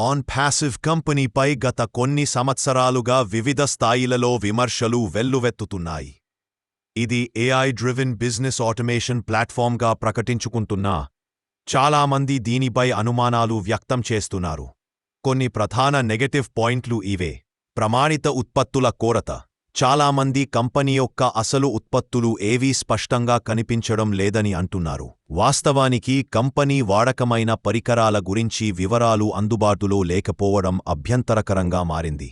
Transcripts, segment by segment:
On passive కంపెనీపై గత కొన్ని సంవత్సరాలుగా వివిధ స్థాయిలలో విమర్శలు వెల్లువెత్తుతున్నాయి. ఇది ఏఐ డ్రివెన్ బిజినెస్ ఆటోమేషన్ ప్లాట్ఫామ్గా ప్రకటించుకుంటున్నా చాలామంది దీనిపై అనుమానాలు వ్యక్తం చేస్తున్నారు. కొన్ని ప్రధాన నెగటివ్ పాయింట్లు ఇవే. ప్రమాణిత ఉత్పత్తుల కొరత. చాలామంది కంపెనీ యొక్క అసలు ఉత్పత్తులు ఏవీ స్పష్టంగా కనిపించడం లేదని అంటున్నారు. వాస్తవానికి కంపెనీ వాడకమైన పరికరాల గురించి వివరాలు అందుబాటులో లేకపోవడం అభ్యంతరకరంగా మారింది.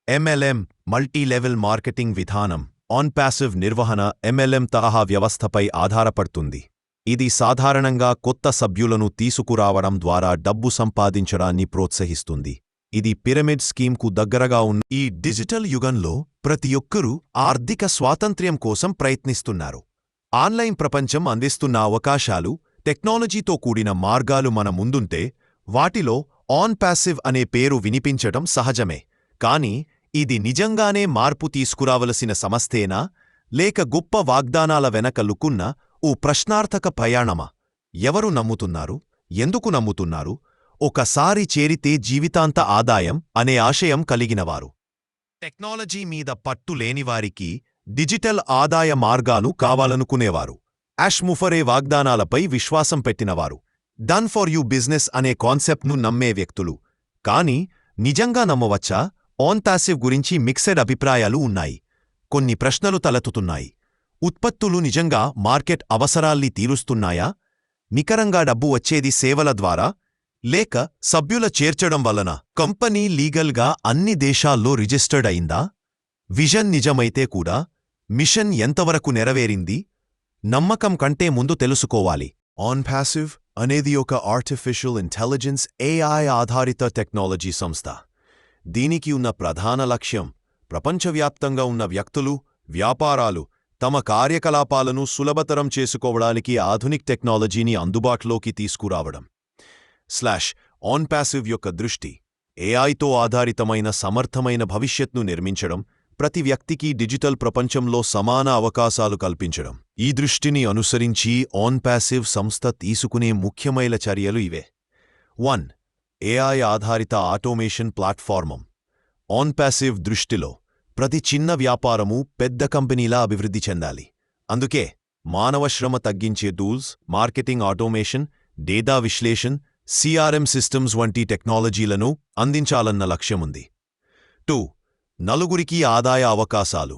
ఎంఎల్ఎం మల్టీలెవెల్ మార్కెటింగ్ విధానం. ఆన్ ప్యాసివ్ నిర్వహణ ఎంఎల్ఎం తరహా వ్యవస్థపై ఆధారపడుతుంది. ఇది సాధారణంగా కొత్త సభ్యులను తీసుకురావడం ద్వారా డబ్బు సంపాదించడాన్ని ప్రోత్సహిస్తుంది. ఇది పిరమిడ్ స్కీమ్కు దగ్గరగా ఉన్న ఈ డిజిటల్ యుగంలో ప్రతి ఒక్కరూ ఆర్థిక స్వాతంత్ర్యం కోసం ప్రయత్నిస్తున్నారు. ఆన్లైన్ ప్రపంచం అందిస్తున్న అవకాశాలు, టెక్నాలజీతో కూడిన మార్గాలు మన ముందుంటే వాటిలో ఆన్ ప్యాసివ్ అనే పేరు వినిపించడం సహజమే. కానీ ఇది నిజంగానే మార్పు తీసుకురావలసిన సమస్తేనా, లేక గొప్ప వాగ్దానాల వెనక లుకున్న ఓ ప్రశ్నార్థక ప్రయాణమా? ఎవరు నమ్ముతున్నారు, ఎందుకు నమ్ముతున్నారు? ఒకసారి చేరితే జీవితాంత ఆదాయం అనే ఆశయం కలిగినవారు, టెక్నాలజీ మీద పట్టు లేనివారికి, డిజిటల్ ఆదాయ మార్గాలు కావాలనుకునేవారు, యాష్ ముఫరే వాగ్దానాలపై విశ్వాసం పెట్టినవారు, డన్ ఫర్ యూ బిజినెస్ అనే కాన్సెప్ట్ను నమ్మే వ్యక్తులు. కానీ నిజంగా నమ్మవచ్చా? ఆన్ ప్యాసివ్ గురించి మిక్సెడ్ అభిప్రాయాలు ఉన్నాయి. కొన్ని ప్రశ్నలు తలెత్తుతున్నాయి. ఉత్పత్తులు నిజంగా మార్కెట్ అవసరాల్ని తీరుస్తున్నాయా? నికరంగా డబ్బు వచ్చేది సేవల ద్వారా, లేక సభ్యుల చేర్చడం వలన? కంపెనీ లీగల్గా అన్ని దేశాల్లో రిజిస్టర్డ్ అయిందా? విజన్ నిజమైతే కూడా మిషన్ ఎంతవరకు నెరవేరింది? నమ్మకం కంటే ముందు తెలుసుకోవాలి. ఆన్ ప్యాసివ్ అనేది ఒక ఆర్టిఫిషియల్ ఇంటెలిజెన్స్ ఏఐ ఆధారిత టెక్నాలజీ సంస్థ. దీనికి ఉన్న ప్రధాన లక్ష్యం ప్రపంచవ్యాప్తంగా ఉన్న వ్యక్తులు, వ్యాపారాలు తమ కార్యకలాపాలను సులభతరం చేసుకోవడానికి ఆధునిక్ టెక్నాలజీని అందుబాటులోకి తీసుకురావడం. ఆన్ ప్యాసివ్ యొక్క దృష్టి ఏఐతో ఆధారితమైన సమర్థమైన భవిష్యత్ను నిర్మించడం, ప్రతి వ్యక్తికి డిజిటల్ ప్రపంచంలో సమాన అవకాశాలు కల్పించడం. ఈ దృష్టిని అనుసరించి ఆన్ ప్యాసివ్ సంస్థ తీసుకునే ముఖ్యమైన చర్యలు ఇవే. 1. ఏఐ ఆధారిత ఆటోమేషన్ ప్లాట్ఫార్మం. ఆన్ ప్యాసివ్ దృష్టిలో ప్రతి చిన్న వ్యాపారమూ పెద్ద కంపెనీలా అభివృద్ధి చెందాలి. అందుకే మానవ శ్రమ తగ్గించే టూల్స్, మార్కెటింగ్ ఆటోమేషన్, డేటా విశ్లేషణ, సిఆర్ఎం సిస్టమ్స్ వంటి టెక్నాలజీలను అందించాలన్న లక్ష్యముంది. 2. నలుగురికి ఆదాయ అవకాశాలు.